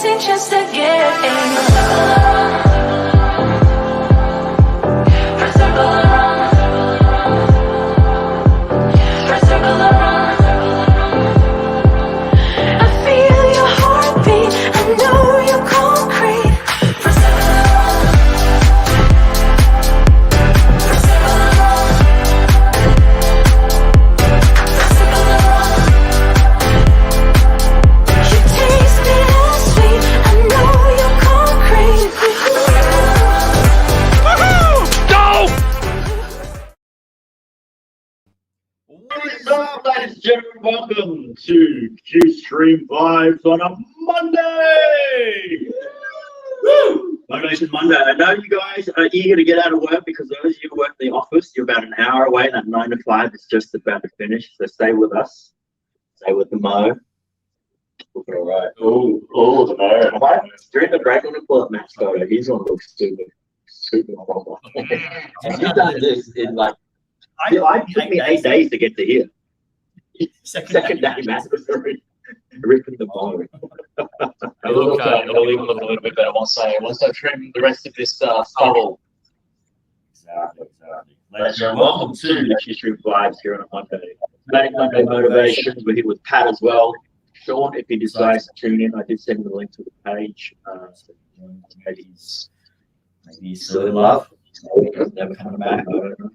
chasing just to get in. Circle around, circle around. I feel your heartbeat, I know you're concrete. Circle around, circle around, circle around. You taste me as sweet, I know you're concrete. What is up, ladies and gentlemen? Welcome to Q-Stream Vibes on a Monday! Woo! Motivation Monday. I know you guys are eager to get out of work because those of you who work in the office, you're about an hour away. That 9 to 5 is just about to finish. So stay with us. Stay with the Mo. Looking all right. Oh, the Mo. During the break, I'm going to pull up Matt's photo. He's going to look super proper. And he's done this in like, it took me 8 days to get to here. Second day, Matt was ripping the bone. It'll look a little bit better once I trim the rest of this stubble. Exactly. Ladies and welcome to the Q-Stream Vibes here on a Monday. Manic Monday Motivation. We're here with Pat as well. Sean, if he decides to tune in, I did send him the link to the page. So maybe he's still in love. He's never coming back. I don't know.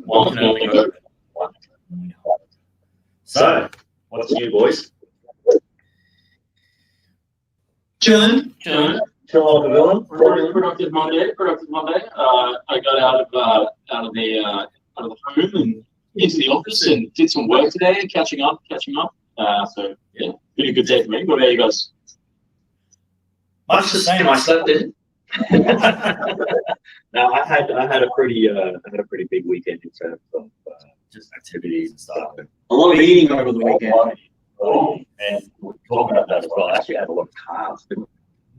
One can only hope. So, what's new, boys? Chilling. Chill on the villain. Productive Monday. I got out of the home and into the office and did some work today, catching up. So yeah, been a good day for me. What about you guys? Much the same. I slept in. No, I had a pretty big weekend in terms of just activities and stuff. A lot of eating over the weekend. And we're talking about that as well. I actually had a lot of carbs.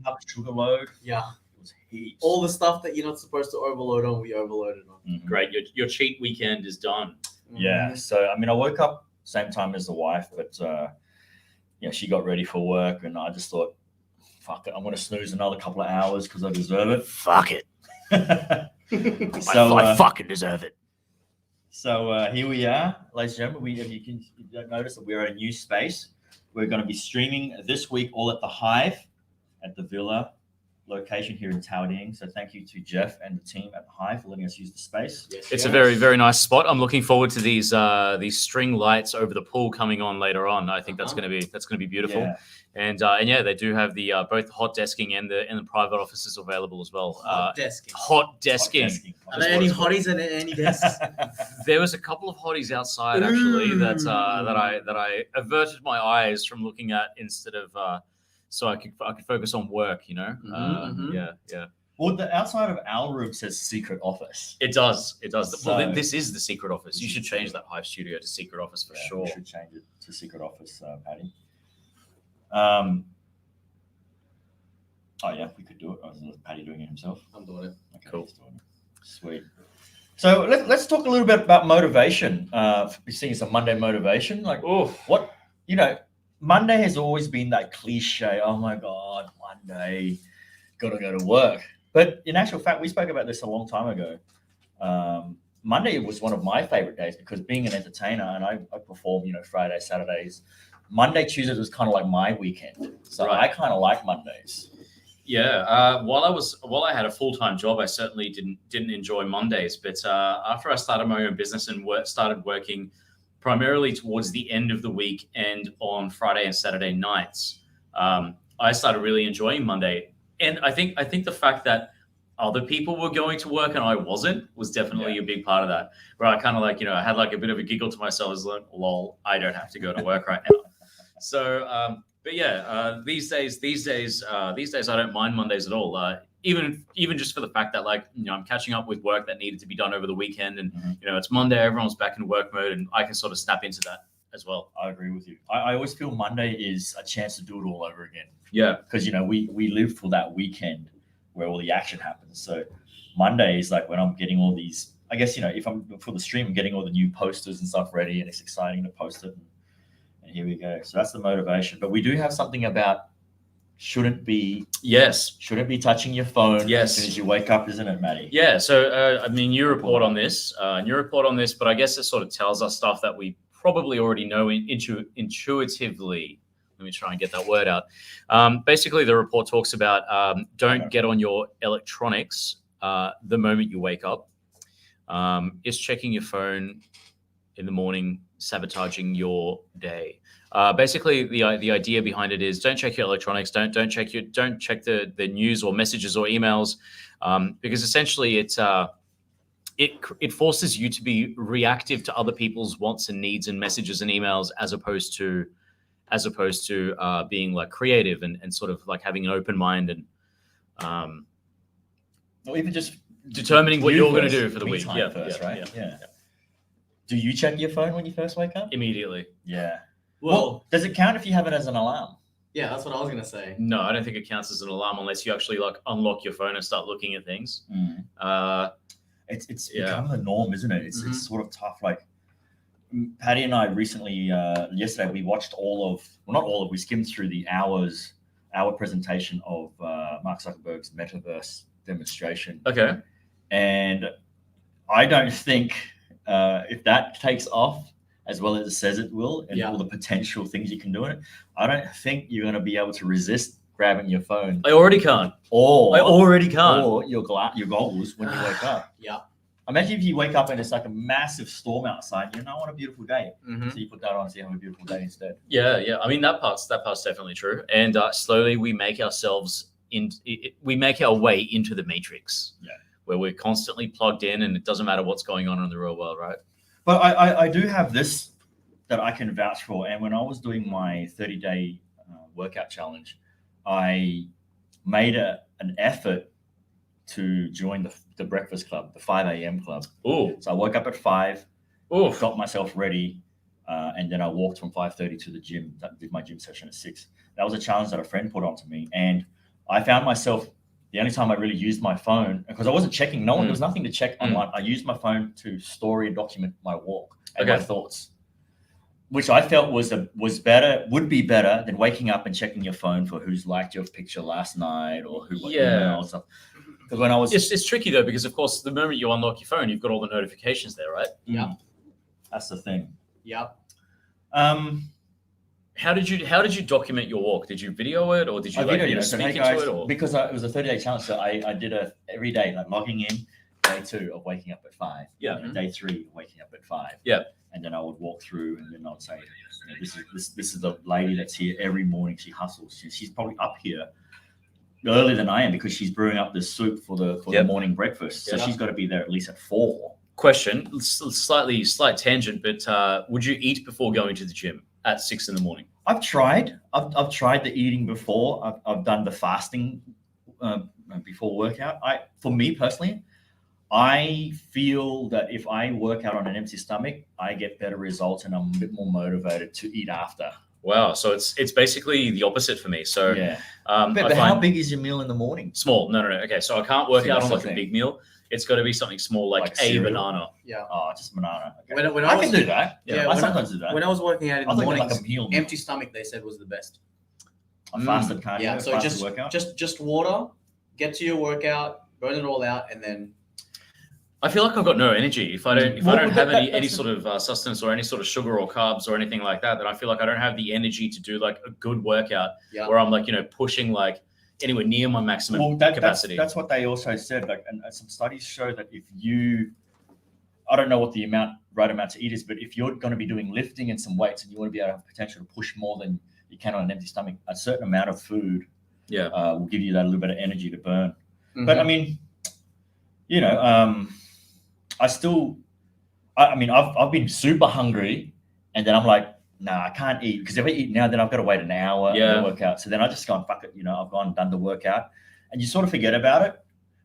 Up sugar load. Yeah. It was heaps. All the stuff that you're not supposed to overload on, we overloaded on. Mhm. Great, your cheat weekend is done. Yeah. So I mean, I woke up same time as the wife, but she got ready for work, and I just thought, fuck it, I'm gonna snooze another couple of hours because I deserve it. Fuck it. So I fucking deserve it. So here we are, ladies and gentlemen. If you don't notice that we're in a new space. We're going to be streaming this week all at the Hive at the Villa location here in Taoding. So thank you to Jeff and the team at the Hive for letting us use the space. It's a very, very nice spot. I'm looking forward to these string lights over the pool coming on later on. I think that's going to be beautiful. Yeah. And yeah, they do have the both hot desking and the private offices available as well. Hot desking. Hot desking. Are there any hotties and any desks? There was a couple of hotties outside actually that I averted my eyes from looking at instead of so I could focus on work. You know. Yeah. Well, the outside of our room says secret office. It does. So, well, this is the secret office. You should change that Hive Studio to secret office for sure. We should change it to secret office, Patty. We could do it. Is Patty doing it himself? I'm doing it. Okay, Cool. he's doing it. Sweet. So let's talk a little bit about motivation. Seeing it's a Monday motivation, like Monday has always been that cliche. Oh my God, Monday, gotta go to work. But in actual fact, we spoke about this a long time ago. Monday was one of my favorite days because being an entertainer and I perform, Fridays, Saturdays. Monday, Tuesdays was kind of like my weekend. So Right. I kind of like Mondays. Yeah. While I had a full-time job, I certainly didn't enjoy Mondays. But after I started my own business and started working primarily towards the end of the week and on Friday and Saturday nights, I started really enjoying Monday. And I think the fact that other people were going to work and I wasn't was definitely a big part of that. Where I kind of I had like a bit of a giggle to myself. I was like, lol, I don't have to go to work right now. So, but yeah, these days, I don't mind Mondays at all. Even just for the fact that I'm catching up with work that needed to be done over the weekend, and it's Monday, everyone's back in work mode, and I can sort of snap into that as well. I agree with you. I always feel Monday is a chance to do it all over again. Yeah, because we live for that weekend where all the action happens. So Monday is like when I'm getting all these. I guess if I'm for the stream, I'm getting all the new posters and stuff ready, and it's exciting to post it. And here we go. So that's the motivation. But we do have something about shouldn't be Yes. touching your phone Yes. as soon as you wake up, isn't it, Maddie? Yeah. So, I mean, you report on this, but I guess it sort of tells us stuff that we probably already know intuitively. Let me try and get that word out. Basically, the report talks about don't get on your electronics the moment you wake up. Is checking your phone in the morning sabotaging your day? Basically, the idea behind it is don't check your electronics, don't check the news or messages or emails, because essentially it forces you to be reactive to other people's wants and needs and messages and emails as opposed to being like creative and sort of like having an open mind and Or even just determining what you you're going to first, do for the me week. time Yeah, first, yeah, right? yeah. Do you check your phone when you first wake up? Immediately. Yeah. Well, Does it count if you have it as an alarm? yeah, that's what I was gonna say. No, I don't think it counts as an alarm unless you actually like unlock your phone and start looking at things. It's Yeah. become the norm, isn't it? It's sort of tough. Like Patty and I recently, yesterday, we watched we skimmed through the hour presentation of Mark Zuckerberg's metaverse demonstration. Okay. And I don't think if that takes off as well as it says it will, and all the potential things you can do in it, I don't think you're going to be able to resist grabbing your phone. I already can't. Or your goggles when you wake up. Yeah. Imagine if you wake up and it's like a massive storm outside. You know, what a beautiful day. Mm-hmm. So you put that on, so you have a beautiful day instead. Yeah. I mean, that part's definitely true. And slowly we make our way into the matrix. Yeah. Where we're constantly plugged in, and it doesn't matter what's going on in the real world, right? But I do have this that I can vouch for. And when I was doing my 30-day workout challenge, I made an effort to join the breakfast club, the 5 a.m. club. Oh. So I woke up at 5, Oof. got myself ready, and then I walked from 5:30 to the gym. Did my gym session at 6. That was a challenge that a friend put onto me, and I found myself the only time I really used my phone, because I wasn't checking. There was nothing to check online. I used my phone to store and document my walk and my thoughts, which I felt would be better than waking up and checking your phone for who's liked your picture last night or who emailed stuff. Because when I was, it's tricky though, because of course the moment you unlock your phone, you've got all the notifications there, right? Yeah. That's the thing. Yep. How did you document your walk? Did you video it, or did you speak into it? Or? Because it was a 30-day challenge, so I did every day, like logging in, day 2 of waking up at 5. Yeah. And day 3 waking up at 5. Yeah. And then I would walk through, and then I would say, this is the lady that's here every morning. She hustles. She's probably up here earlier than I am because she's brewing up the soup for the morning breakfast. So she's got to be there at least at 4. Question, slight tangent, but would you eat before going to the gym at 6 in the morning? I've tried. I've tried the eating before. I've done the fasting before workout. For me personally, I feel that if I work out on an empty stomach, I get better results and I'm a bit more motivated to eat after. Wow, so it's basically the opposite for me. So yeah, but how big is your meal in the morning? Small. No. Okay, so I can't work out on like a big meal. It's got to be something small, like a banana. Yeah. Oh, just banana. Okay. When I can do that. Yeah, I sometimes do that. When I was working out in the like mornings, a meal. empty stomach they said was the best. A fasted cardio. Yeah, so fasted workout. just water, get to your workout, burn it all out, and then. I feel like I've got no energy if I don't have any sort of sustenance or any sort of sugar or carbs or anything like that. Then I feel like I don't have the energy to do like a good workout where I'm like pushing like anywhere near my maximum capacity. That's what they also said. Like, and some studies show that if I don't know what the right amount to eat is, but if you're going to be doing lifting and some weights and you want to be able to have potential to push more than you can on an empty stomach, a certain amount of food will give you that little bit of energy to burn. Mm-hmm. But I mean, I've been super hungry, and then I'm like, nah, I can't eat, because if I eat now, then I've got to wait an hour and work out. So then I just go, fuck it, I've gone and done the workout, and you sort of forget about it,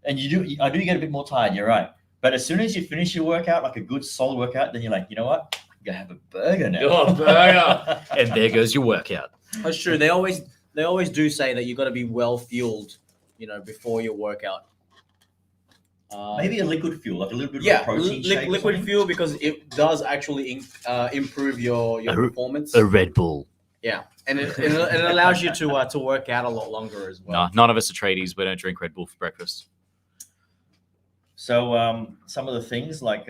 and I do get a bit more tired. You're right, but as soon as you finish your workout, like a good solid workout, then you're like, you know what, I'm gonna have a burger now. Oh, burger, and there goes your workout. That's true. They always do say that you got to be well fueled, before your workout. Maybe a liquid fuel, like a little bit of a protein shake. Liquid fuel, because it does actually improve your performance. A Red Bull. Yeah, and it allows you to work out a lot longer as well. Nah, none of us are tradies. We don't drink Red Bull for breakfast. So some of the things like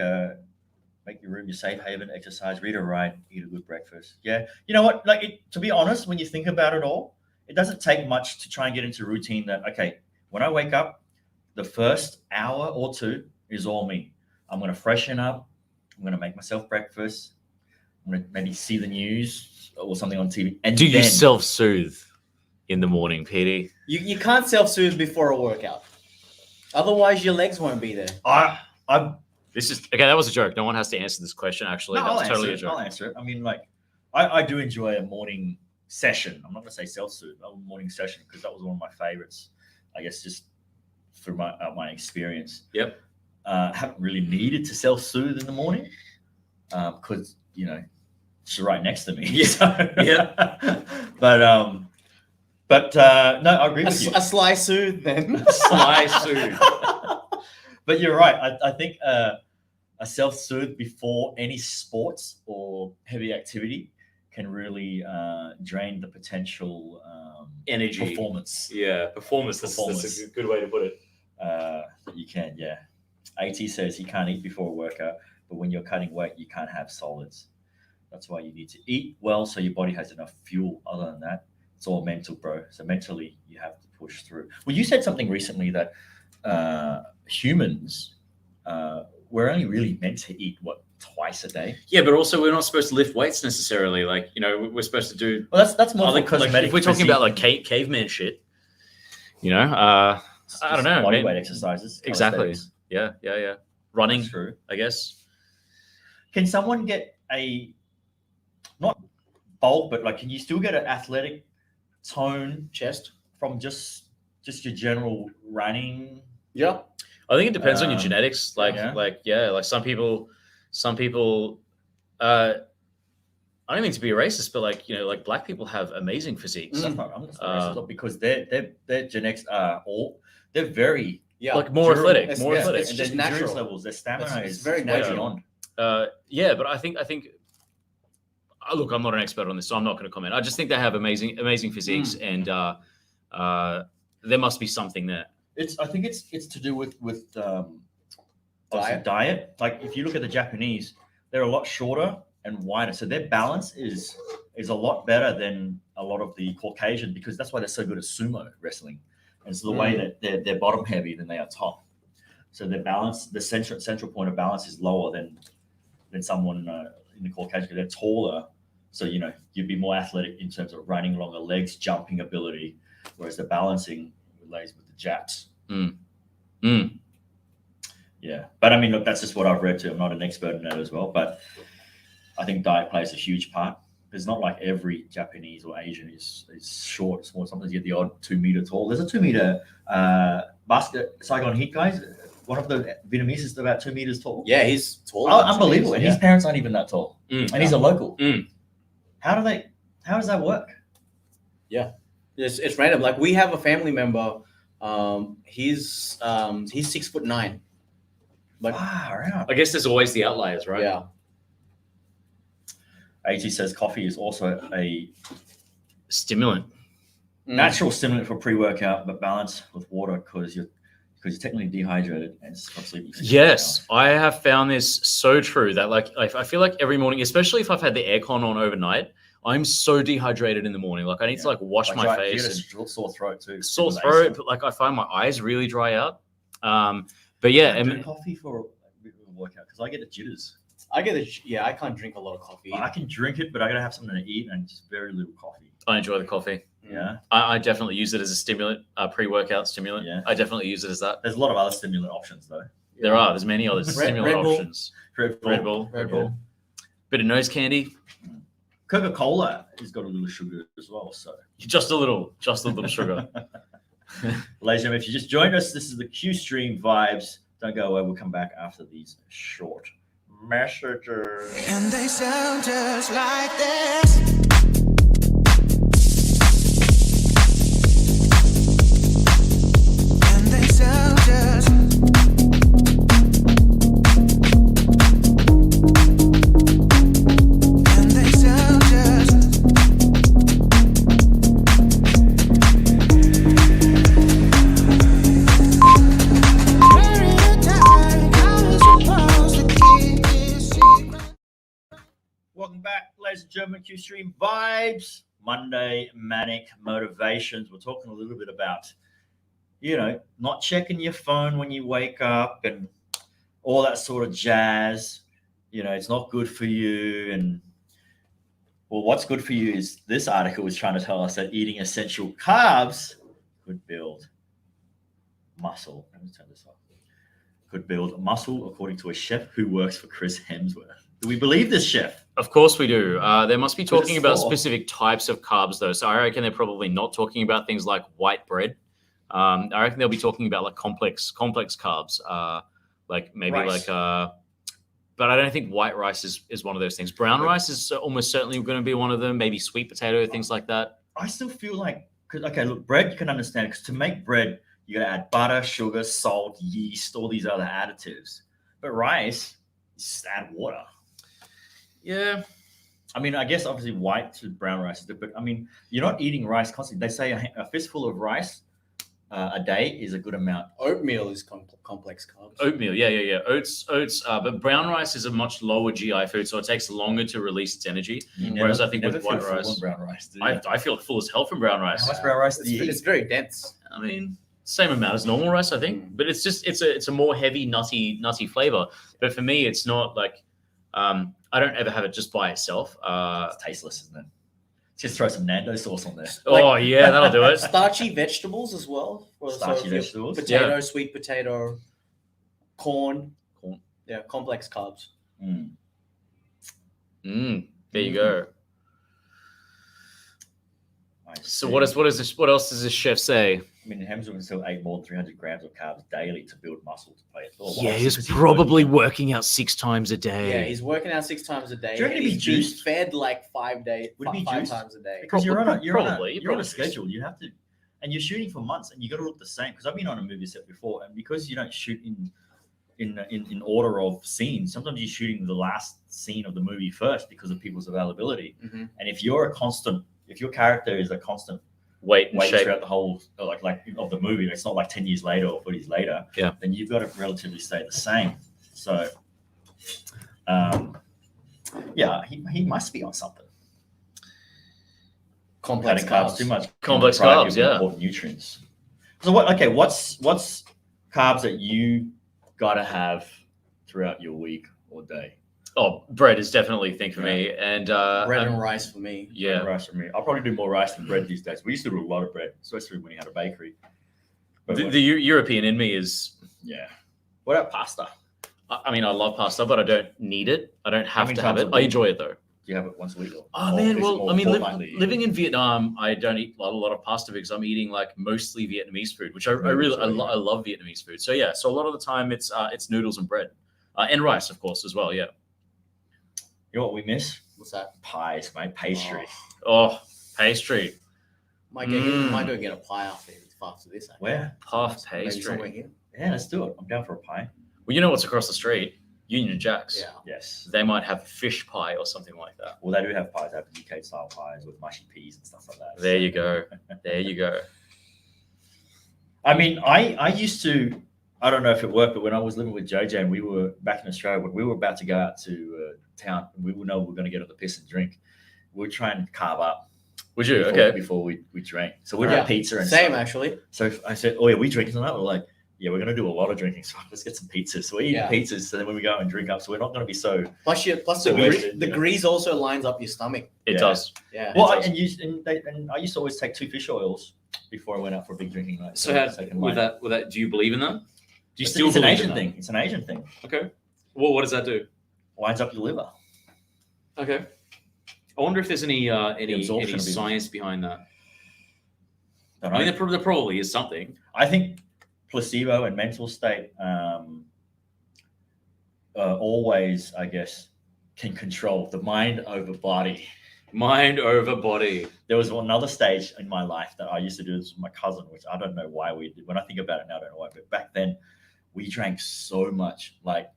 make your room your safe haven, exercise, read or write, eat a good breakfast. Yeah, you know what? To be honest, when you think about it all, it doesn't take much to try and get into routine. That okay, when I wake up, the first hour or two is all me. I'm gonna freshen up. I'm gonna make myself breakfast. I'm gonna maybe see the news or something on TV. And Do you then, self-soothe in the morning, PD? You can't self-soothe before a workout. Otherwise, your legs won't be there. This is okay. That was a joke. No one has to answer this question. Actually, No, that's totally a joke. I'll answer it. I mean, like, I do enjoy a morning session. I'm not going to say self-soothe, a morning session, because that was one of my favorites, I guess, just through my experience. Yep. Haven't really needed to self-soothe in the morning because, she's right next to me. Yeah. So, Yeah. But no, I agree with you. A sly soothe then. Sly soothe. But you're right. I think a self-soothe before any sports or heavy activity can really drain the potential Energy. performance. Yeah, performance. That's a good way to put it. That you can, yeah. AT says he can't eat before a workout, but when you're cutting weight, you can't have solids. That's why you need to eat well so your body has enough fuel. Other than that, it's all mental, bro. So mentally, you have to push through. Well, you said something recently that humans we're only really meant to eat twice a day. Yeah, but also we're not supposed to lift weights necessarily. Like we're supposed to do. Well, that's more like, for cosmetic. if we're talking about physique. caveman shit, I don't know. Body weight exercises. Exactly. calisthenics. Yeah. Running, That's true. I guess. Can someone get not bulk, but can you still get an athletic tone Chest. from just your general running? Yeah. I think it depends on your genetics. Like some people. I don't mean to be a racist, but like black people have amazing physiques. That's not, I'm not racist, because their genetics are they're very like more durable. athletic, It's- more yeah, athletic. it's And just their endurance natural. levels, their stamina It's is very way natural. beyond. Yeah, but I think look, I'm not an expert on this, so I'm not going to comment. I just think they have amazing physiques, and there must be something there. I think it's to do with diet. Like if you look at the Japanese, they're a lot shorter and wider, so their balance is a lot better than a lot of the Caucasian, because that's why they're so good at sumo wrestling. And it's the way that they're bottom heavy than they are top. So their balance, the central point of balance is lower than someone in the Caucasian. They're taller, so you'd be more athletic in terms of running longer legs, jumping ability, whereas the balancing lays with the Japs. Yeah, but I mean, look, that's just what I've read too. I'm not an expert in that as well, but I think diet plays a huge part. It's not like every Japanese or Asian is short, small. Sometimes you get the odd 2 meter tall. There's a 2 meter basket Saigon Heat guys. One of the Vietnamese is about 2 meters tall. Yeah, he's tall. Unbelievable. And his parents aren't even that tall. Mm. And he's a local. Mm. How does that work? It's random. Like we have a family member. He's 6'9". But Wow. I guess there's always the outliers, right? yeah, AT says coffee is also a Stimulant. natural stimulant for pre-workout, but balance with water because you're technically dehydrated and it's not sleeping. for 6 Yes, hours. I have found this so true that I feel like every morning, especially if I've had the aircon on overnight, I'm so dehydrated in the morning. Like I need to wash my You face. get a sore throat too. Sore With throat, AC. but I find my eyes really dry out. But yeah, I and drink coffee for a workout because I get the jitters. I can't drink a lot of coffee. I can drink it, but I gotta have something to eat and just very little coffee. I enjoy the coffee. Yeah, I definitely use it as a stimulant, pre-workout stimulant. Yeah. I definitely use it as that. there's a lot of other stimulant options though. There's many other stimulant Red Bull. options. Red Red Bull, bit of nose candy, Coca-Cola has got a little sugar as well. So, just a little sugar. ladies and gentlemen, if you just joined us, this is the Q Stream Vibes. Don't go away. We'll come back after these short messages. And they sound just like this. And they sound just. And they sound just. welcome to Q Stream Vibes, Monday Manic Motivations. We're talking a little bit about, not checking your phone when you wake up and all that sort of jazz. It's not good for you. And well, what's good for you is this article was trying to tell us that eating essential carbs could build muscle. Let me turn this off. Could build muscle, according to a chef who works for Chris Hemsworth. Do we believe this chef? Of course we do. They must be But it's talking about for- specific types of carbs, though. So I reckon they're probably not talking about things like white bread. I reckon they'll be talking about like complex carbs, like maybe Rice. but I don't think white rice is one of those things. Brown rice is almost certainly going to be one of them. Maybe sweet potato, things like that. I still feel like, look, bread you can understand, because to make bread, you got to add butter, sugar, salt, yeast, all these other additives. But rice, you just add water. Yeah. I mean, I guess obviously white to brown rice is different, but I mean, you're not eating rice constantly. They say a fistful of rice a day is a good amount. Oatmeal is complex carbs. Oatmeal, yeah. Oats. But brown rice is a much lower GI food, so it takes longer to release its energy. Whereas I think never with white feel full rice, on brown rice. Do you? I feel full as hell from brown rice. How much brown rice do you It's eat? very dense. I mean, same amount as normal rice, I think, but it's just it's a more heavy, nutty flavor. But for me, it's not like I don't ever have it just by itself. It's tasteless, isn't it? Just throw some Nando sauce on there. Oh yeah, that'll do it. Starchy vegetables as well. Starchy if you're vegetables. Potato, sweet potato, corn. Corn. Yeah, complex carbs. There you go. I So see. what else does this chef say? I mean, Hemsworth still ate more than 300 grams of carbs daily to build muscle to play it. Yeah, he's probably working out 6 times a day. Yeah, he's working out 6 times a day. Do you reckon and he'd be he's being juiced? fed like 5 Would he be five juiced? times a day. Because you're on a Probably. schedule. You have to, and you're shooting for months, and you got to look the same. Because I've been on a movie set before, and because you don't shoot in order of scenes, sometimes you're shooting the last scene of the movie first because of people's availability. Mhm. And if your character is a constant Weight and weight shape. throughout the whole like of the movie, it's not like 10 years later or 40 years later. Yeah. Then you've got to relatively stay the same. So, yeah, he must be on something. Complex Adding carbs carbs. too much. Complex deprive carbs, you of yeah. important nutrients. So what's carbs that you gotta have throughout your week or day? Oh, bread is definitely a thing for me, and Bread and rice for me. yeah. Rice for me. I'll probably do more rice than bread these days. We used to do a lot of bread, especially when you had a bakery. But The European in me is. yeah. What about pasta? I mean, I love pasta, but I don't need it. I don't have many to have times it. a I week? enjoy it though. Do you have it once a week? Oh man, well, I mean, fortnightly? living in Vietnam, I don't eat a lot of pasta because I'm eating like mostly Vietnamese food, which I love Vietnamese food. So yeah, so a lot of the time it's noodles and bread, and rice, of course, as well. Yeah. You know what we miss? What's that? Pies, mate. Pastry. Oh, pastry, Might go get a pie after this. Actually. Where? puff Maybe somewhere pastry. here. Yeah, let's do it. I'm down for a pie. Well, you know what's across the street? Union Jacks. Yeah. Yes. They might have fish pie or something like that. Well, they do have pies. They have UK style pies with mushy peas and stuff like that. There you go. There you go. I mean, I used to, I don't know if it worked, but when I was living with JJ and we were back in Australia, when we were about to go out to town, we would know we were going to get on the piss and drink. We'd try and carb up. Would you? Before, Okay. Before we drank. So we'd Yeah. have pizza and Same stuff. actually. So I said, oh, yeah, we drinking tonight? We're like, yeah, we're going to do a lot of drinking. So let's get some pizzas. So we eat Yeah. pizzas. So then when we go and drink up, so we're not going to be so. Plus So wasted, the yeah. grease also lines up your stomach. It Yeah. does. Yeah. Well, does. and I used to always take 2 fish oils before I went out for a big drinking night. So how, Second with night. that, do you believe in that? Do you It's, still it's an believe in Asian that? thing. It's an Asian thing. Okay. Well, what does that do? Winds up your liver. Okay. I wonder if there's any absorption of it. science behind that. Don't I mean, know. there probably is something. I think placebo and mental state always, I guess, can control the mind over body. Mind over body. There was another stage in my life that I used to do this with my cousin, which I don't know why we did. When I think about it now, I don't know why. But back then, we drank so much, like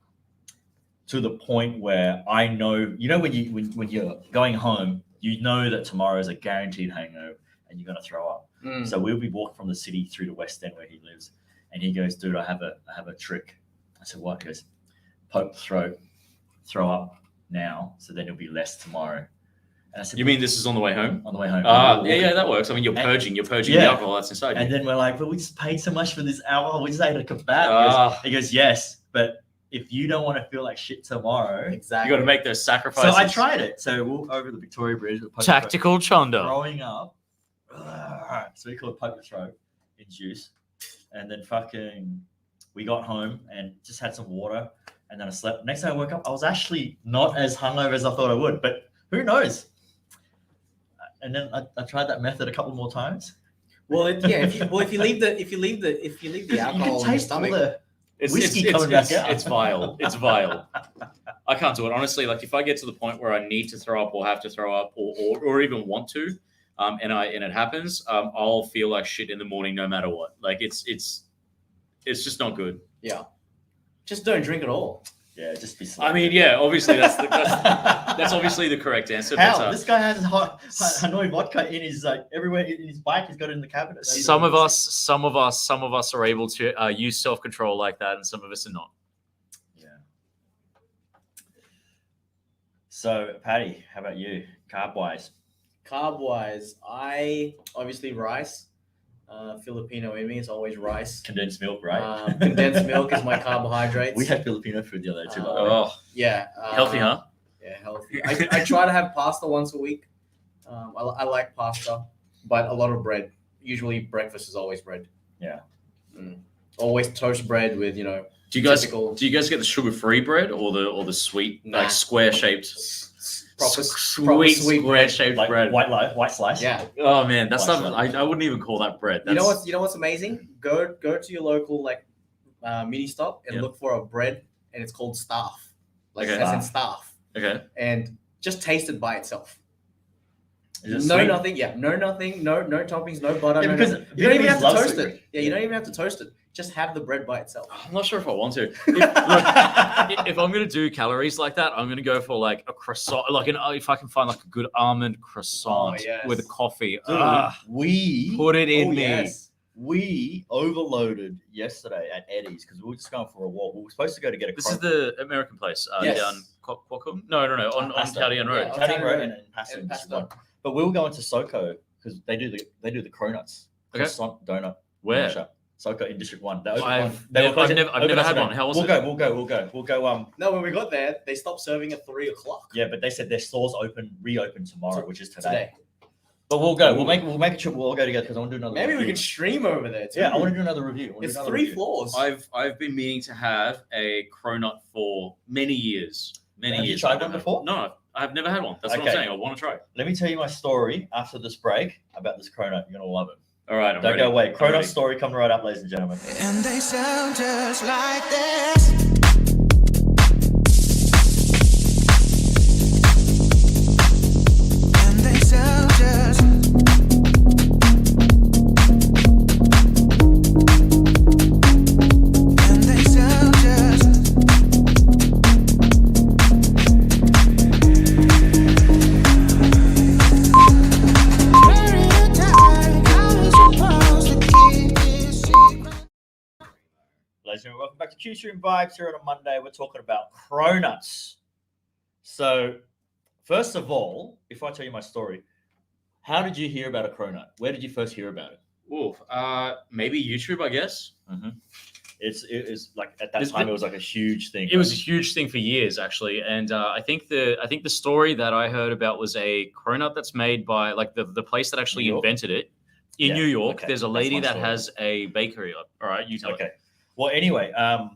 to the point where I know, you know, when you're going home, you know that tomorrow is a guaranteed hangover and you're gonna throw up. So we'll be walking from the city through to West End where he lives, and he goes, "Dude, I have a trick." I said, "What?" He goes, "Poke the throat, throw up now, so then it'll be less tomorrow." And I said, You mean this is on the way home? on the way home? Yeah, that works. I mean, you're purging yeah. the alcohol that's inside you. And then we're like, but we just paid so much for this alcohol. We just ate a kebab. He goes, yes, but if you don't want to feel like shit tomorrow, Exactly. You got to make those sacrifices. So I tried it. So we're over the Victoria Bridge. Tactical chunder. Throwing up. So we call it poker throw in juice. And then fucking, we got home and just had some water. And then I slept. Next time I woke up, I was actually not as hungover as I thought I would. But who knows? And then I tried that method a couple more times. Well, if you leave the alcohol you can in your taste all stomach, the It's whiskey coming back out. It's vile. It's vile. I can't do it honestly. Like if I get to the point where I need to throw up or have to throw up or even want to, and it happens, I'll feel like shit in the morning no matter what. Like it's just not good. yeah, just don't drink at all. Yeah, just be slow. I mean, yeah, obviously that's obviously the correct answer. How? But, This guy has Hanoi vodka in his everywhere in his bike. He's got it in the cabinet. some of us are able to use self-control like that, and some of us are not. Yeah. So, Patty, how about you? Carb wise. Carb wise, I obviously rice. Filipino in me is always rice. Condensed milk, right? Condensed milk is my carbohydrates. We had Filipino food the other day too. by the way. Oh, Yeah. healthy, huh? Yeah, healthy. I try to have pasta once a week. I like pasta, but a lot of bread. Usually breakfast is always bread. Yeah. Always toast bread with, Do you guys typical- get the sugar-free bread or the sweet Nah. like square-shaped proper sweet sweet bread. square-shaped Like bread? white slice. Yeah. Oh man, that's White not. slice. I wouldn't even call that bread. You That's, know what's amazing? Go to your local mini stop and Yeah. look for a bread, and it's called staff. Like Okay. as in staff. Okay. And just taste it by itself. Is it No sweet? nothing, yeah. No nothing, no toppings, no butter. Yeah, no because nothing. You don't even have to Vietnamese love toast sweet it. Yeah, you don't even have to toast it. Just have the bread by itself. I'm not sure if I want to. If I'm gonna do calories like that, I'm gonna go for like a croissant. If I can find like a good almond croissant Oh, yes. with a coffee. Dude, we Put it in oh, me. yes. We overloaded yesterday at Eddie's because we were just going for a walk. We were supposed to go to get a This is the American place Yes. down Qualcomm. No, on Pasta. Cadian Road. Yeah. Cutting road and And pasta. pasta. But we were going to Soko because they do the cronuts. Okay. Croissant donut. Where? mashup. Soko in District 1. They opened I've one. They were never- closing- I've never opened us had today. one. How was We'll it? go. We'll go. No, when we got there, they stopped serving at 3:00. Yeah, but they said their stores reopen tomorrow, which is Today. But we'll go. We'll make a trip. We'll all go together because I want to do another. Maybe we review. can stream over there too. Yeah, I want to do another review. It's 3 floors. I've been meaning to have a cronut for many years. Have you tried one before? No, I've never had one. That's what I'm Okay. saying. I want to try. Let me tell you my story after this break about this cronut. You're gonna love it. All right, I'm Don't ready. go away. I'm Cronut ready. story coming right up, ladies and gentlemen. And they sound just like this. And they sound just. And they sound just. Very tight, how we supposed to keep this secret? Ladies and gentlemen, welcome back to Q-Stream Vibes here on a Monday. We're talking about cronuts. So, first of all, before I tell you my story, how did you hear about a cronut? Where did you first hear about it? Ooh, maybe YouTube, I guess. It is like at that It's time been- it was like a huge thing. It was a huge thing for years, actually, and I think the story that I heard about was a cronut that's made by like the place that actually New York? invented it in Yeah, New York. okay, There's a that's lady my that story. has a bakery. All right, you tell it. Okay. Well, anyway, I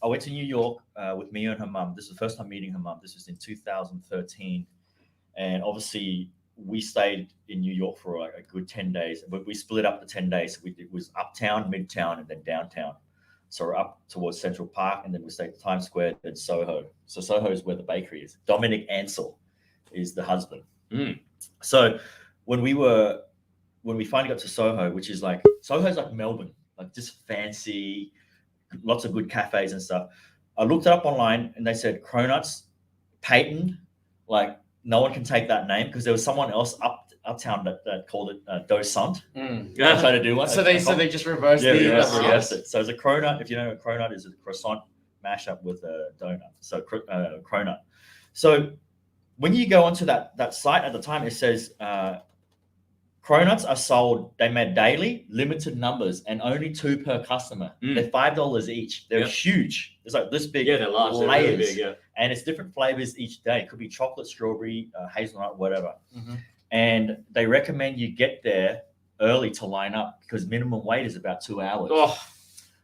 went to New York with Mia and her mum. This is the first time meeting her mum. This was in 2013, and obviously we stayed in New York for like a good 10 days. But we split up the 10 days. It was uptown, midtown, and then downtown. So we're up towards Central Park, and then we stayed at Times Square, then Soho. So Soho is where the bakery is. Dominic Ansel is the husband. Mm. So when we finally got to Soho, which is like Soho's like Melbourne, like just fancy, lots of good cafes and stuff. I looked it up online, and they said cronuts, patent, like no one can take that name because there was someone else uptown that called it Dosant. I tried to do one. So they just reversed Yeah, the reversed it. So it's a cronut. If you know what a cronut is, a croissant mashup with a donut. So cronut. So when you go onto that site at the time, it says cronuts are sold. They made daily, limited numbers, and only 2 per customer. They're $5 each. They're Yep. huge. It's like this big. Yeah, they're large. They're really big, yeah. And it's different flavors each day. It could be chocolate, strawberry, hazelnut, whatever. Mm-hmm. And they recommend you get there early to line up because minimum wait is about 2 hours. Oh,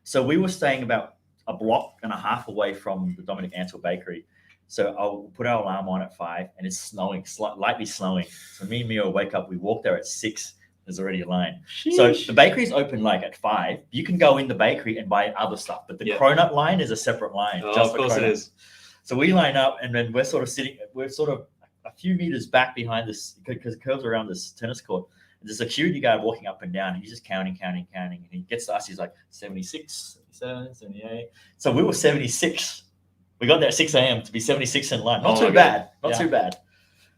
So we were staying about a block and a half away from the Dominic Ansel Bakery. So I'll put our alarm on at 5 and it's snowing, lightly snowing. So me and Mio wake up, we walk there at 6. There's already a line. So the bakery's open like at 5. You can go in the bakery and buy other stuff, but the cronut line is a separate line. oh just of for course it cronut. is. So we line up and then we're sort of a few meters back behind this because it curves around this tennis court. There's a security guard walking up and down. And he's just counting. And he gets to us. He's like 76, 77, 78. So we were 76. We got there at 6 a.m. to be 76 in line. Not Oh too my bad. God. Not too bad.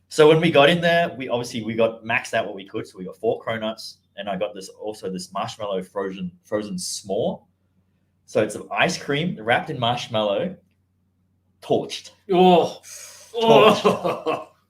So when we got in there, we got maxed out what we could. So we got 4 cronuts. And I got this marshmallow frozen s'more. So it's an ice cream wrapped in marshmallow, torched. Oh.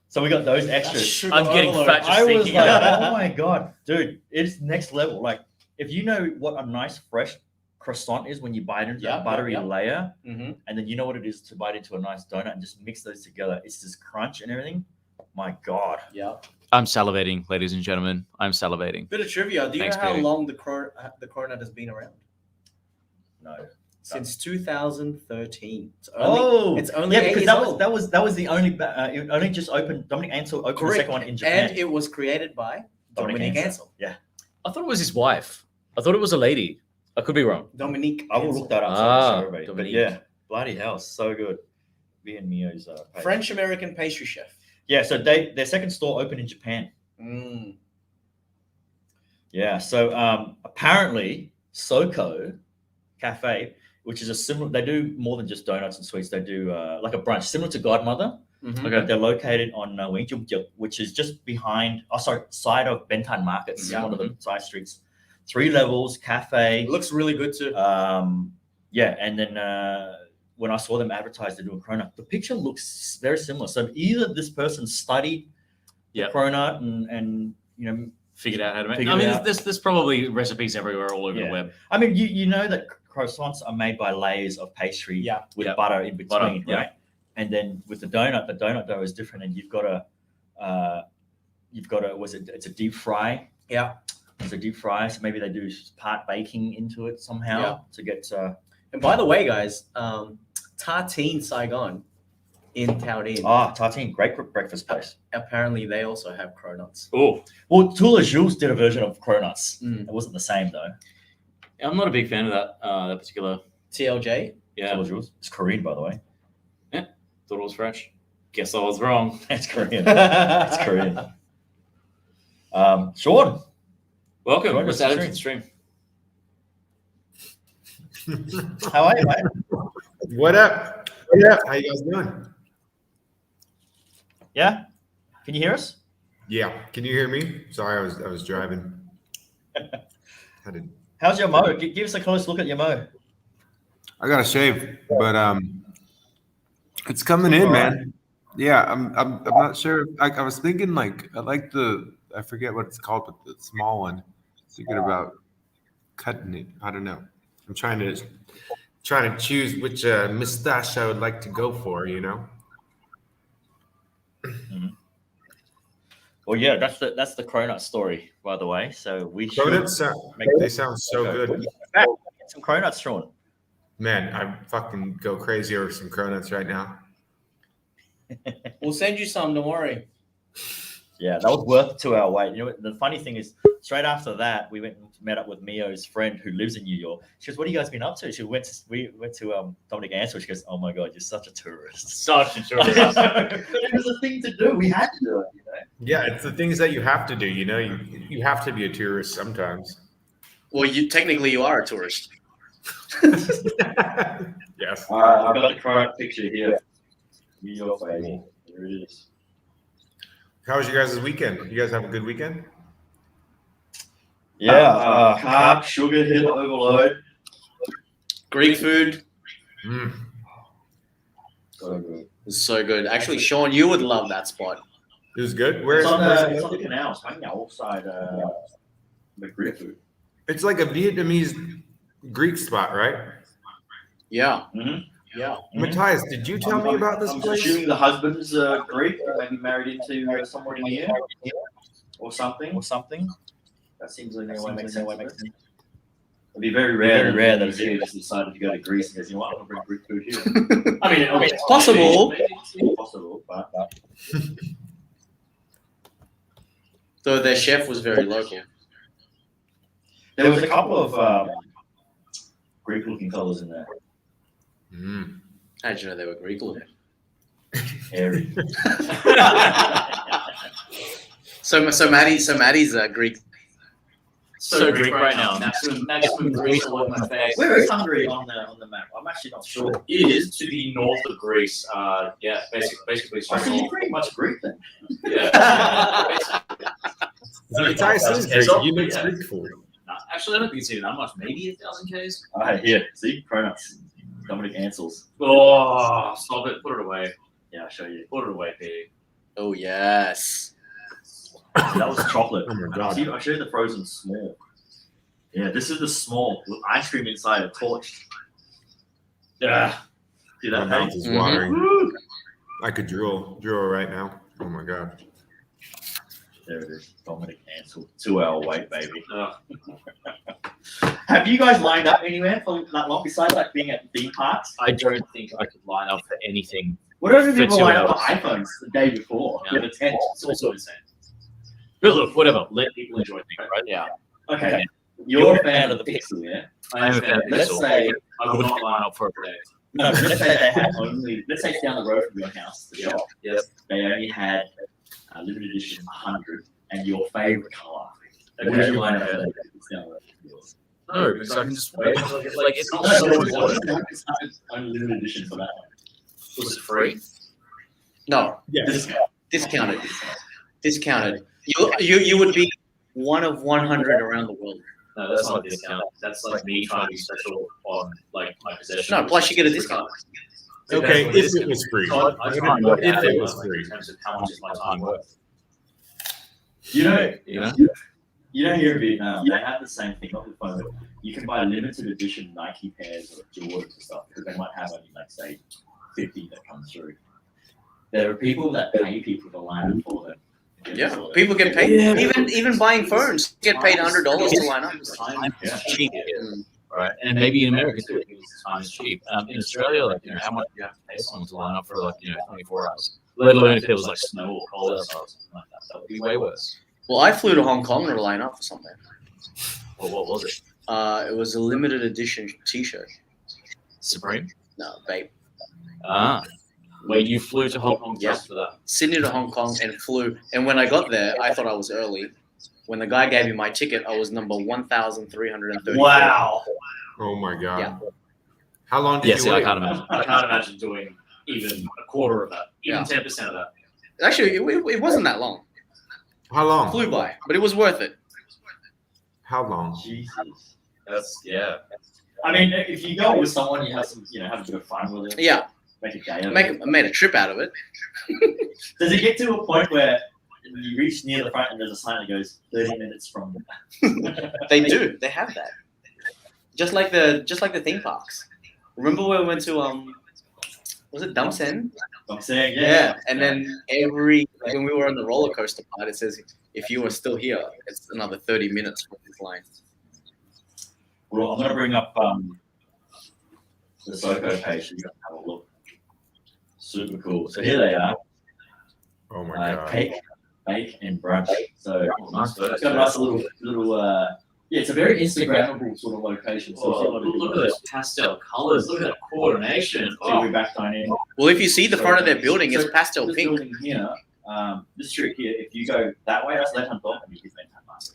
So we got those extras. I'm getting fat just I was thinking like, about oh my God, dude, it's next level. Like, if you know what a nice fresh croissant is when you bite into that buttery layer, Mm-hmm. and then you know what it is to bite into a nice donut and just mix those together. It's this crunch and everything. My God. Yeah. I'm salivating, ladies and gentlemen. I'm salivating. Bit of trivia. Do you Thanks, know how baby. long the cronut has been around? No. Since 2013. It's only yeah, 8 because years old. that was the only it only just opened. Dominic Ansel opened the second one in Japan. And it was created by Dominic Ansel. Yeah, I thought it was his wife. I thought it was a lady. I could be wrong. Dominique. I will look that up. Ah, so everybody. But Dominique. yeah, bloody hell, so good. Me and Mio's page. French-American pastry chef. Yeah, so their second store opened in Japan. Mm. Yeah, so apparently Soko Cafe, which is a similar, they do more than just donuts and sweets. They do like a brunch similar to Godmother. Mm-hmm. Okay. They're located on Wingjuk, which is just behind, side of Bentan Markets, Yeah. one of the side streets. 3 levels, cafe. It looks really good too. Yeah, and then when I saw them advertise, they're doing cronut. The picture looks very similar. So either this person studied Yep. cronut and Figured out how to make. Figured I mean, it out. there's probably recipes everywhere all over Yeah. the web. I mean, you know that croissants are made by layers of pastry with Yeah. butter in between, Butter, yeah. right? And then with the donut dough is different, and you've got to it's a deep fry. Yeah. It's a deep fry, so maybe they do part baking into it somehow to get. And by the way, guys, Tartine Saigon in Taorin, Tartine, great breakfast place. apparently they also have cronuts. Oh, Well, Tula Jules did a version of cronuts. Mm. It wasn't the same though. I'm not a big fan of that particular. TLJ. Yeah, Tula Jules. It's Korean, by the way. thought it was French. Guess I was wrong. It's Korean. It's Korean. Sean. Welcome. Join Let's us add to it to the stream. How are you, mate? What up? What up? How you guys doing? Yeah. Can you hear us? Yeah. Can you hear me? Sorry, I was driving. How's your mo? Give us a close look at your mo. I got to shave, but it's coming in, man. Yeah, I'm not sure. I was thinking like I like I forget what it's called, but the small one. Thinking about cutting it. I don't know. I'm trying to choose which mustache I would like to go for. You know. Mm-hmm. Well, yeah, that's the cronut story, by the way. So we Donuts they sound so good. Get some cronuts, Sean. Man, I fucking go crazy over some cronuts right now. We'll send you some. Don't worry. Yeah, that was worth 2 hour wait. You know, the funny thing is, straight after that, we went and met up with Mio's friend who lives in New York. She goes, "What have you guys been up to?" We went to Dominic Ansel. She goes, "Oh my God, you're such a tourist." Such a tourist. It was a thing to do. We had to do it, you know. Yeah, it's the things that you have to do. You know, you have to be a tourist sometimes. Well, you are a tourist. Yes. I've got the current picture here. New York, baby. There it is. How was your guys' weekend? You guys have a good weekend? Yeah, carb, sugar hit overload. Greek food. Mm. So good. was so good. Actually, Sean, you would love that spot. It was good. Where It's is on it? the, it's on the canals, hanging outside the Greek food. It's like a Vietnamese Greek spot, right? Yeah. Mm-hmm. Yeah. Matthias, did you tell me about this I'm place? assuming the husband's Greek, maybe married into someone in here or something. That seems like the way it makes sense. It'd be very rare that a CEO just decided to go to Greece and goes, you know what, I'm going to bring Greek food here. I mean, it's Possible. Maybe possible, but Though their chef was very local. there was a couple of Greek-looking fellas in there. Mm. How did you know they were Greek looking? Hairy. So Maddie's Greek. So Greek right now. Maximum Greece all over my face. Where is Hungary on the map? I'm actually not sure. It is to the north of Greece. Yeah, basically. I see you're pretty much Greek then. Yeah. Matthias is Greek. You make Greek food. Actually, I don't think it's even that much. Maybe 1,000 Ks. Here, see, pronouns. Dominic Ansels. Oh, stop it! Put it away. Yeah, I'll show you. Put it away, Pete. Oh yes. That was chocolate. Oh my god. See, I showed you the frozen small. Yeah, this is the small with ice cream inside a torch. Yeah. See My that? mouth Hey? is watering. I could drool right now. Oh my god. There it is. Dominic Ansel. 2 hour wait, baby. Ugh. Have you guys lined up anywhere for that long besides like being at theme parks? I don't think I could line up for anything. What if For people 2 line up for hours. iPhones the day before? Yeah. With a tent? It's also insane. But look, whatever. Let people enjoy things, right? Yeah. Okay. You're a fan of the Pixel, yeah? I am a fan of Let's Pixel. say I would not line up for a day. no, let's say they had only let's say it's down the road from your house, the shop. Yep. They only had a limited edition 100 and your favorite color. Okay. Would you line up for that? It's down the road from yours. No, because I can just wait. Like it's not No, so no, important. it's only limited edition for that one. Was it free? No. This Discounted. You would be one of 100 around the world. No, that's not a discount. That's like me trying to be special on like my possession. No, plus you get a discount. Okay, if it was free. I try and work If out it was free. in terms of how much is my time worth. You know, You know? here in Vietnam, they have the same thing on the phone. You can buy limited edition Nike pairs or Jordans and stuff because they might have only like say 50 that come through. There are people that pay people to line up for them. Yeah, people get paid. Even buying phones get paid $100 to line up. Time is Yeah. cheap here, right? And maybe in America too, because time is cheap. In Australia, like how much do you have to pay someone to line up for 24 hours? Let alone if it was like snow or cold outside or something like that. That would be way worse. Well, I flew to Hong Kong to line up for something. Well, what was it? It was a limited edition T-shirt. Supreme? No, babe. Where you flew to Hong Kong Yeah. just for that? Sydney to Hong Kong and flew. And when I got there, I thought I was early. When the guy gave me my ticket, I was number 1,330. Wow. Oh my god. Yeah. How long did Yes, you I wait? can't imagine. I can't imagine doing even a quarter of that, even Yeah. 10% of that. Actually, it wasn't that long. How long? Flew by, but it was worth it. How long? Jesus. That's yeah. I mean, if you go with someone, you have some, have a bit of fun with it. Yeah, Make a day of it. made a trip out of it. Does it get to a point where you reach near the front and there's a sign that goes 30 minutes from? They do. They have that. Just like the theme parks. Remember when we went to was it Dumpsen? I'm saying, Yeah. And then when we were on the roller coaster part, it says if you are still here, it's another 30 minutes from this line. Well, I'm going to bring up the Soko page so you can have a look. Super cool. So here they are. Oh my god. Cake, bake, and brunch. So Nice it's got a nice little it's a very Instagrammable sort of location. So Oh, look at those pastel colors. Look at that coordination. Oh. We're back dining. Well, if you see the front of their building, it's So pastel this pink. building here, this street here, if you go that way, that's left hand top, and you can make that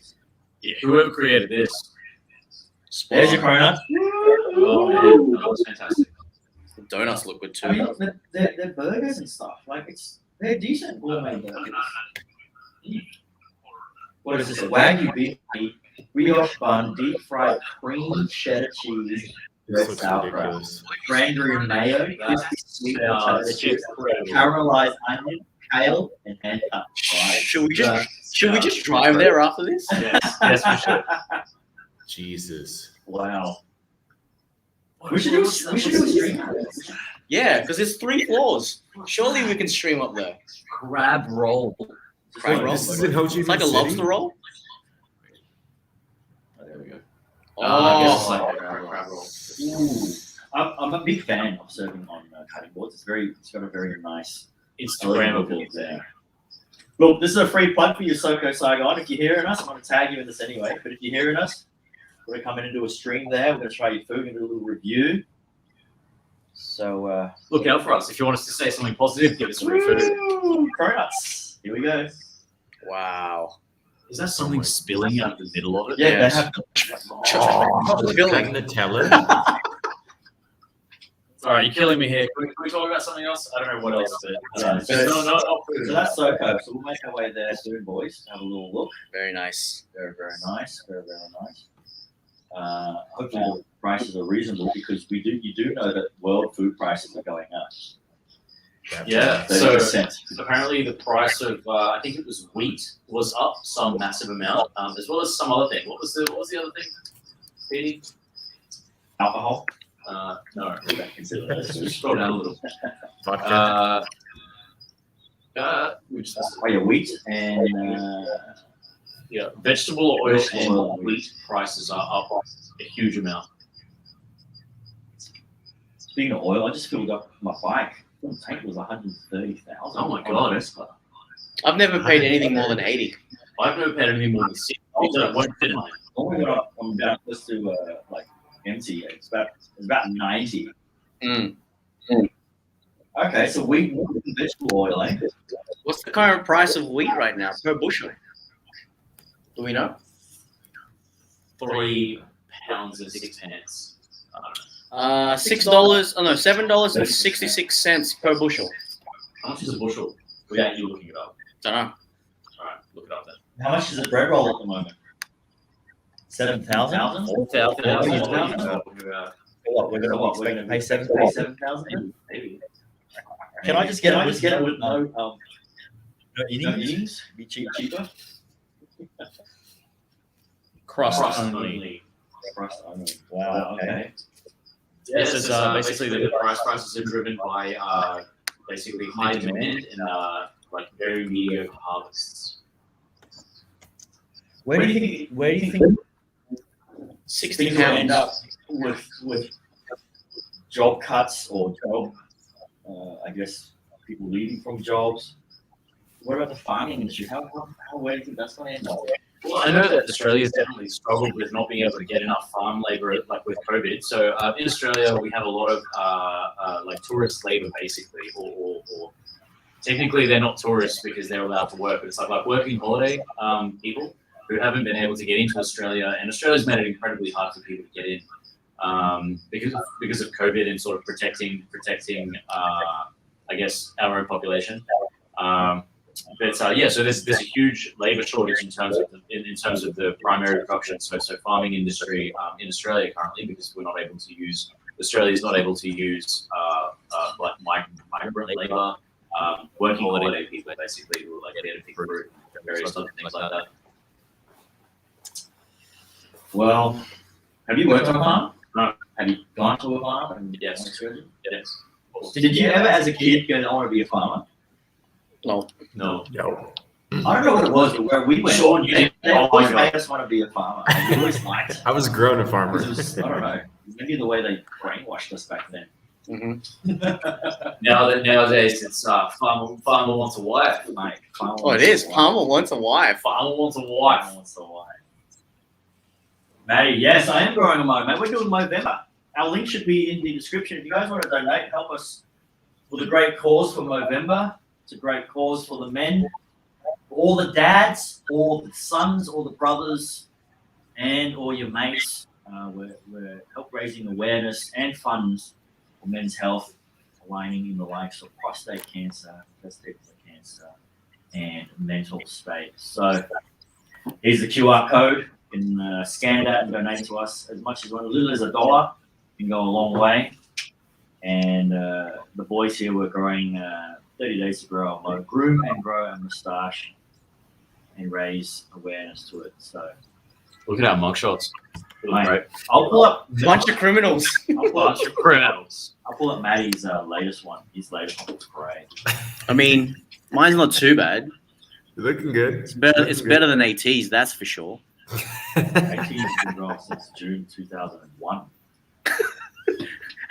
Yeah, whoever created this. There's your cronut. Oh man, that was fantastic. Donuts look good too. I mean, they're burgers and stuff. Like they're decent gourmet burgers. What is this? A Wagyu beef, brioche bun, deep fried cream cheddar cheese, This red looks sauerkraut, ridiculous. cranberry mayo, crispy sweet potato It's chips, incredible. caramelized onion, kale, and hand cut fried. Should we just drive there after this? Yes, we should. Jesus. Wow. We should do a stream. Yeah, because it's 3 floors. Surely we can stream up there. Crab roll. Crab Wait, roll. this is in Ho Chi Minh It's like a City? lobster roll. Oh, there we go. I guess it's Oh, like a crab roll. Ooh. I'm a big fan of serving on cutting boards. It's got a very nice Instagrammable. there. Well, this is a free plug for you, Soko Saigon. If you're hearing us, I'm going to tag you in this anyway. But if you're hearing us, we're going to come in and do a stream there. We're going to try your food and do a little review. So, Look out for us. If you want us to say something positive, give us free food. Cronuts. Here we go. wow. Is that something spilling out of the middle of it? Yeah, Yes. they have. Cutting the teller? All right, you're killing me here. Can we talk about something else? I don't know what else. But, Yeah, so that's Soko. So we'll make our way there soon, boys. Have a little look. Very nice. Very, very nice. Very, very nice. Hopefully the prices are reasonable because you do know that world food prices are going up. Yeah, so 30%. apparently the price of I think it was wheat was up some massive amount, as well as some other thing. What was the other thing? Petey? Alcohol. No, we don't consider that. Just scroll down a little. Vodka. Which Oh, yeah, wheat and yeah, vegetable oil Vegetable and oil. wheat prices are up a huge amount. speaking of oil, I just filled up my bike. The tank was 130,000. Oh my God. I've never paid anything more than 80. I've never paid anything more than 60. So it won't fit in mine. Oh my God, I'm down close to like empty. It's about 90. Mm. Okay, so wheat and vegetable oil, eh? What's the current price of wheat right now per bushel? Do we know? £3 and 6 pence. $6. Oh no, $7.66 per bushel. How much is a bushel? Without you looking it up. Don't know. All right, look it up then. How much is a bread roll at the moment? 7,000. What? We're gonna pay 7,000. Maybe. Can I just get it with no innings? Be cheaper. Crust only. Crust only. Wow. Okay. Yes, it's basically the prices are driven by basically high demand and like very mediocre harvests. Where do you think 60 things will end pounds. up with job cuts or job? I guess people leaving from jobs. What about the farming industry? Where do you think that's going to end up? Well, I know that Australia's definitely struggled with not being able to get enough farm labour, like with COVID. So in Australia, we have a lot of like tourist labour, basically, or technically they're not tourists because they're allowed to work, but it's like working holiday people who haven't been able to get into Australia, and Australia's made it incredibly hard for people to get in because of COVID and sort of protecting I guess our own population. But yeah, so there's a huge labour shortage in terms of the primary production. So farming industry in Australia currently, because Australia's not able to use like migrant labour, working holiday people basically who are like there to pick fruit and various other things like that. Well, have you worked on a farm? No. Have you gone to a farm? And Yes. Yes. Did you ever, as a kid, go, I want to be a farmer? No. No. I don't know what it was, but where we went, Sean, you did. they Oh my always God. made us want to be a farmer. We always liked it. I was grown a farmer. It was, I don't know, maybe the way they brainwashed us back then. Nowadays it's farmer wants a wife. Mate, farmer Oh, it is. Palmer wants a wife. Farmer wants a wife. Farmer wants a wife. Matty, yes, I am growing a mow, mate. We're doing Movember. Our link should be in the description. If you guys want to donate, help us with a great cause for Movember. It's a great cause for the men, for all the dads, all the sons, all the brothers, and all your mates. We're help raising awareness and funds for men's health, aligning in the likes of prostate cancer, testicular cancer, and mental state. So here's the QR code. You can scan that and donate to us as much as you want, as little as $1. can go a long way. And the boys here were growing 30 days to grow groom and grow a moustache and raise awareness to it. So Look at our mugshots. They look Mate. great. I'll pull up Bunch of criminals. Bunch of criminals. I'll pull up Maddie's latest one. His latest one looks great. I mean, mine's not too bad. You're looking good. It's better. It's better than AT's, that's for sure. Actually, he's been growing since June 2001.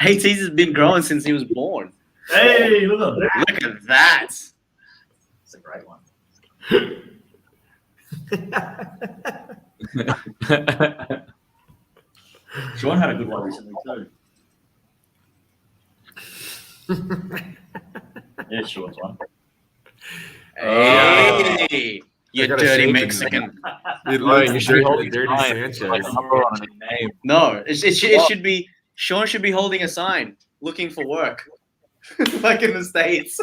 AT's has been growing since he was born. Hey, look at that. Look at that. It's a great one. Sean had a good one recently too. Yeah, Sean's one. Hey, you I gotta dirty shake it. Mexican. It Oh, looks you should be dirty, holding dirty like Sanchez. a number on a name. No, it should be. Sean should be holding a sign, looking for work, like in the States.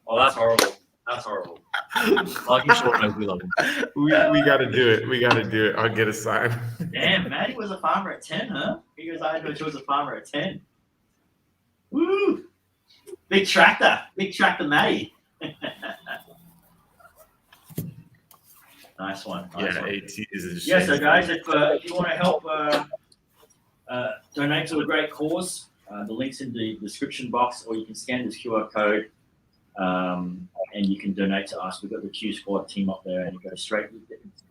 Oh, that's horrible. That's horrible. Lucky Sean knows we love him. We gotta do it. We gotta do it. I'll get a sign. Damn, Maddie was a farmer at 10, huh? He goes, I know she was a farmer at 10. Woo! Big tractor Maddie. Nice one. Nice Yeah, one. AT is a Yeah, so guys, if you want to help donate to a great cause, the link's in the description box, or you can scan this QR code and you can donate to us. We've got the Q Squad team up there, and you go straight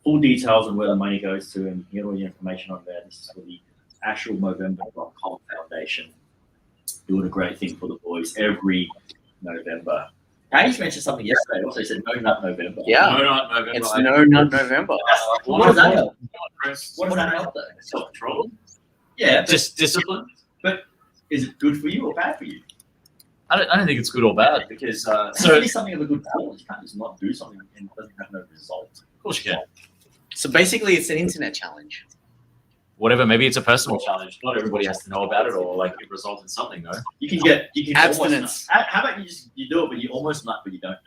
full details on where the money goes to, and you get all the information on there. This is for the actual Movember.com Foundation. Doing a great thing for the boys every November. Patty's mentioned something yesterday. Also, he said No Nut November. Yeah, No, not November. it's No Nut November. What does that help? Chris, What does that help though? Self-control. Yeah, Just discipline. is it good for you or bad for you? I don't think it's good or bad because It's so really something of a good cause. You can't just not do something and it doesn't have no result. of course you can. So basically, it's an internet challenge. Whatever, maybe it's a personal challenge. Not everybody has to know about it or like it results in something though. You can almost Abstinence. nut. How about you do it, but you almost nut, but you don't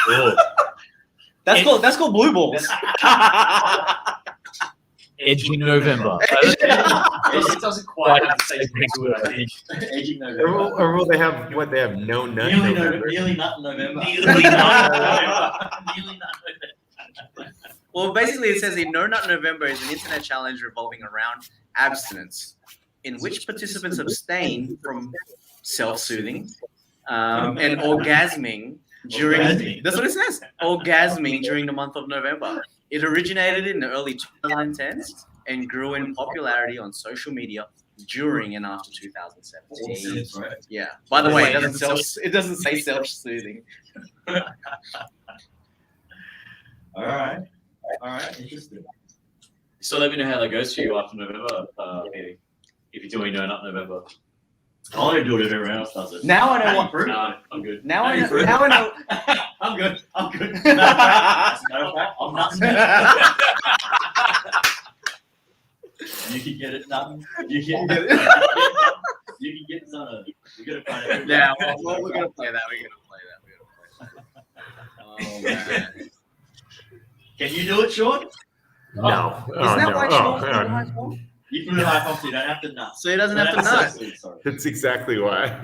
nut. That's called blue balls. Edgy November. It doesn't quite have the same thing to it, I think. Edging November. Or will they have what? They have no nut. Nearly November? nearly nut in November. Nearly nut in November. Nearly nut in November. Well, basically, it says in No Nut November is an internet challenge revolving around abstinence, in which participants abstain from self-soothing and orgasming during. Orgasming. That's what it says. Orgasming during the month of November. It originated in the early 2010s and grew in popularity on social media during and after 2017. Right. Yeah. By the way, it doesn't say self-soothing. All right. Interesting. So let me know how that goes for you after November. If you're doing No Nut November. I want to do it everyone else does it. Now I know what. Nah, I'm good. Now I know. I'm good. As a matter of fact, I'm not smashed. You can get it done. You can get it. You can get it done. We gotta find it. Yeah, well, we're gonna play that. Oh man. Can you do it, Sean? No. Is that why Sean's doing no. high five? You can do it high pump, so you don't have to nut. So he doesn't have to nut. Sorry. That's exactly why.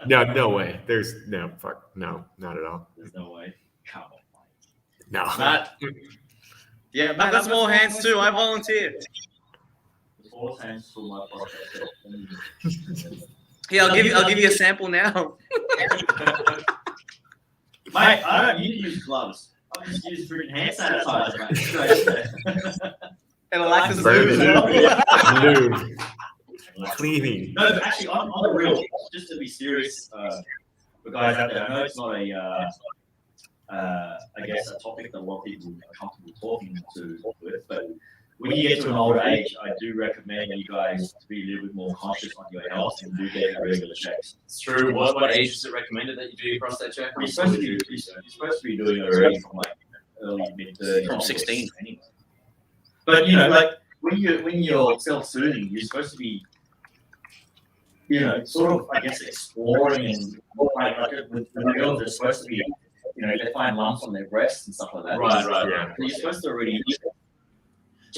No way. There's no fuck. No, not at all. There's no way. Come on. No. Matt. Yeah, Matt, that's more hands too. I volunteer. Four hands for my pocket. Here, I'll give you a sample now. Mate, I don't need to use gloves. I'll just use freaking hand sanitizer, mate. Straight there. And I like this Burn move. it. Lube. Cleaning. No, but actually, on the real, just to be serious, for guys out there, I know it's not I guess a topic that a lot of people are comfortable talking with, but when you get to an older age, I do recommend you guys to be a little bit more conscious on your health and do get regular checks. It's true. What age is it recommended that you do your prostate check? You're supposed to be doing it already from like early mid-30s. From 16. Anyway. But you know, like when you're self-soothing, you're supposed to be, you know, sort of, I guess, exploring and like with the girls, they're supposed to be, you know, they find lumps on their breasts and stuff like that. Right. Yeah. So you're supposed to already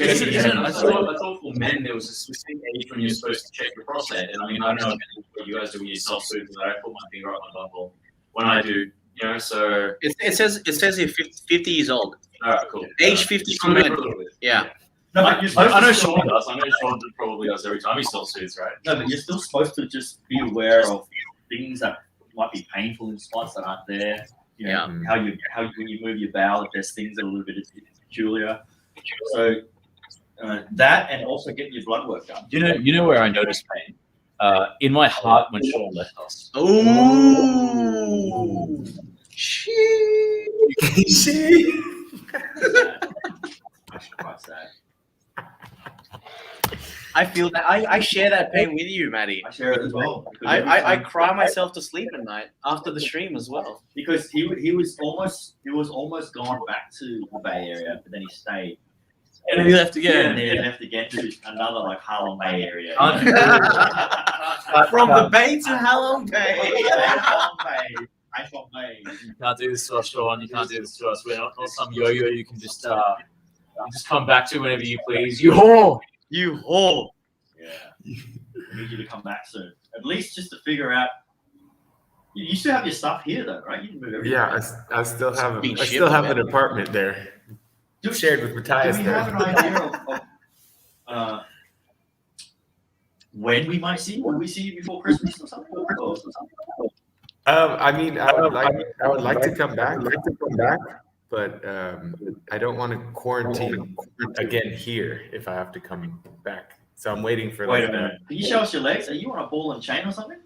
I thought for men there was a specific age when you're supposed to check your prostate. And I mean, I don't know what you guys do when you self-soothe, but I put my finger up my butthole when I do, so. It says here 50 years old. All right, cool. Age 50 for men. Yeah. No, but you're supposed I know to Sean does. I know Sean probably does every time he self-soothes, right? No, but you're still supposed to just be aware of things that might be painful in spots that aren't there. You know, how when you move your bowel, if there's things that are a little bit peculiar. So that, and also getting your blood work done. You know where I noticed pain? In my heart when Sean left us. Ooh. I feel that I share that pain with you, Matty. I share it as well. I cry myself to sleep at night after the stream as well. Because he was almost gone back to the Bay Area, but then he stayed. And then he left again. And then he left again to another like Harlem Bay area. From the Bay to Halong Bay. You can't do this to us, Sean. You can't do this to us. We're not some yo-yo you can just come back to whenever you please. You whore! You whore! Yeah. I need you to come back soon. At least just to figure out. You still have your stuff here, though, right? You didn't move everything. Yeah, I still have Being I still shipped, have man. an apartment there. Shared with Matthias Do we have an idea of when we might see? Will we see you before Christmas or something? I mean, I would like to come back, but I don't want to quarantine again here if I have to come back. So I'm waiting for. Wait a minute. Can you show us your legs? Are you on a ball and chain or something?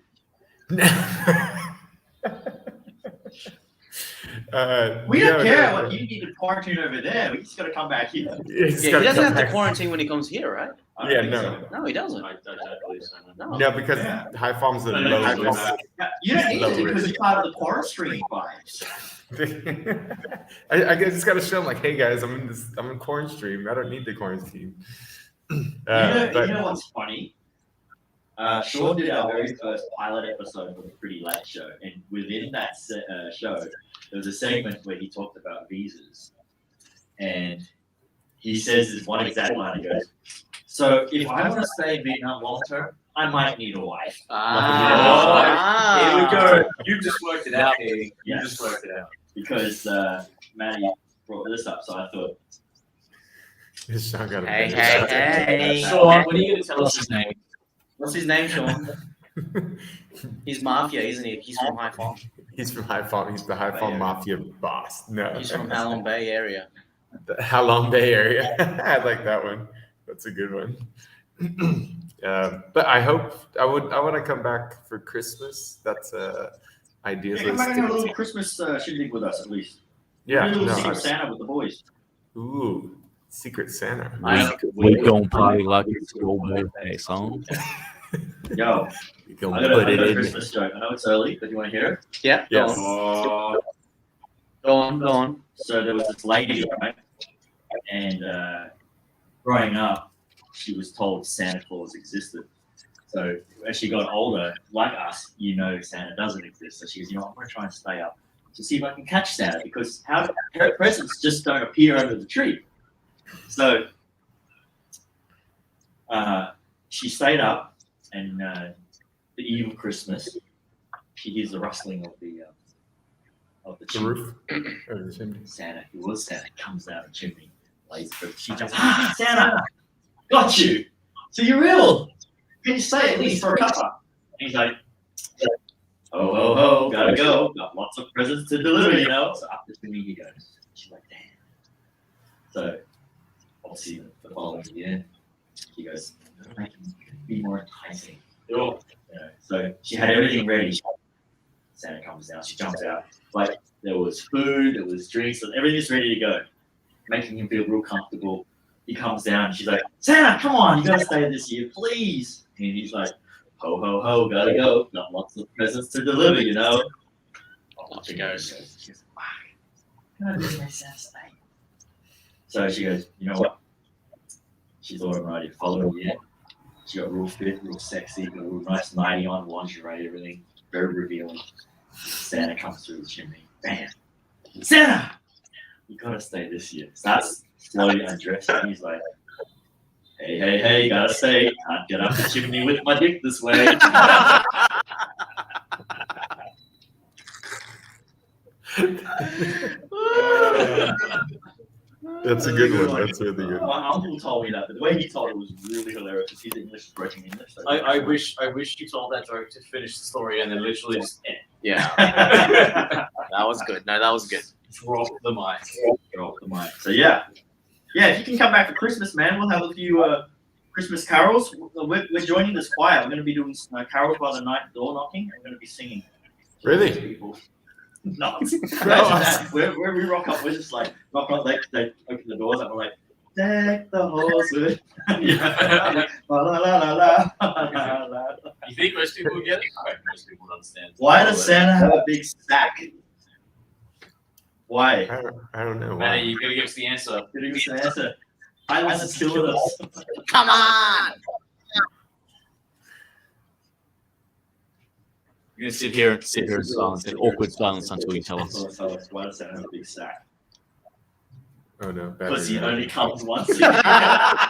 We don't care what you need to quarantine over there. We just got to come back here. Yeah, he doesn't have to quarantine when he comes here, right? I Yeah, don't think no. so. No, he doesn't. I believe so. No. No, because Yeah. high farms are No, low high risk. farm. Yeah, you don't need Low to because risk. you're part of the quarantine vibes. I just got to show them like, hey guys, I'm in quarantine. I don't need the quarantine. You But know what's funny? Sean did our very first pilot episode for the Pretty Late Show, and within that show, there was a segment where he talked about visas, and he says this one exact line. He goes, "So if I want to stay in Vietnam long term, I might need a wife." Here we go. You just worked it out, Eddie. You Yes. just worked it out. Because Maddie brought this up, so I thought, Sean got a Hey, better hey, hey. Sean, when are you going to tell us his name? What's his name, Sean? He's Mafia, isn't he? He's from High Farm. He's from High Farm. He's the High Farm Mafia boss. No, He's from Halong Bay area. The Halong Bay area. I like that one. That's a good one. But I hope I want to come back for Christmas. That's ideas. "Come back and have a little Christmas shindig with us at least. Yeah, Do a little no, Secret Santa with the boys." Ooh, Secret Santa. We gon' party like it's your birthday, son. Yo, You I can got put a it in. Christmas joke. I know it's early, but you want to hear it? Yeah, Yes. Oh. go on. So there was this lady, right? And growing up, she was told Santa Claus existed. So as she got older, like us, Santa doesn't exist. So she goes, I'm going to try and stay up to see if I can catch Santa, because her presents just don't appear under the tree. So she stayed up, and the eve of Christmas, she hears the rustling of the The chimney. roof. Or the chimney. Santa, who was Santa, comes down the chimney. She jumps, Santa, got you. So you're real. Can you stay at least for a cuppa? And he's like, ho, ho, ho, gotta go. Got lots of presents to deliver, So up the chimney he goes. She's like, damn. So obviously the following year, he goes, make him be more enticing. So she had everything ready. Santa comes down, she jumps out. Like there was food, there was drinks, and everything's ready to go, making him feel real comfortable. He comes down, and she's like, Santa, come on, you gotta stay this year, please. And he's like, ho, ho, ho, gotta go. Got lots of presents to deliver, Off he goes. She goes, fuck, can I just make Santa stay? So she goes, you know what? She thought about it, following year. She got real fit, real sexy, got a real nice nightie on, lingerie, everything, very revealing. Santa comes through the chimney. Bam! Santa! You gotta stay this year. Starts slowly undressing. He's like, Hey, gotta say, I'd get up the chimney with my dick this way. That's a good one. That's really good. My uncle told me that, but the way he told it was really hilarious because he's English, broken English. So I wish you told that joke to finish the story and then literally just end. Yeah. That was good. No, that was good. Drop the mic. Drop the mic. So yeah, if you can come back for Christmas, man, we'll have a few Christmas carols. We're joining this choir. We're going to be doing carols by the night, door knocking. We're going to be singing. Really? People. No, we rock up. We're just like knock on. They open the doors and we're like, deck the halls with. La la la la la la. You think most people will get it? I reckon most people would understand. Why does Santa have a big sack? Why? I don't know. Man, you gotta give us the answer. Give us an answer. Silence is killing us. Come on. We're gonna sit here in silence, in awkward silence until you tell us. Why does Santa have a big sack? Oh no. Because he only comes once. I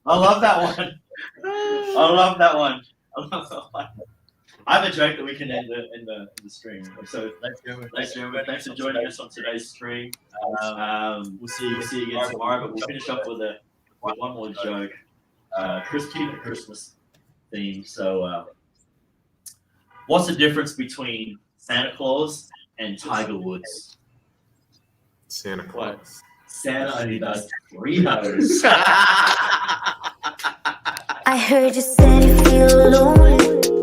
love that one. I have a joke that we can end in the stream. So thanks for joining us on today's stream. We'll see you again tomorrow. But we'll finish up with one more joke. Keeping the Christmas theme. So, what's the difference between Santa Claus and Tiger Woods? Santa Claus. Santa only does 3 no's. I heard you said you feel lonely.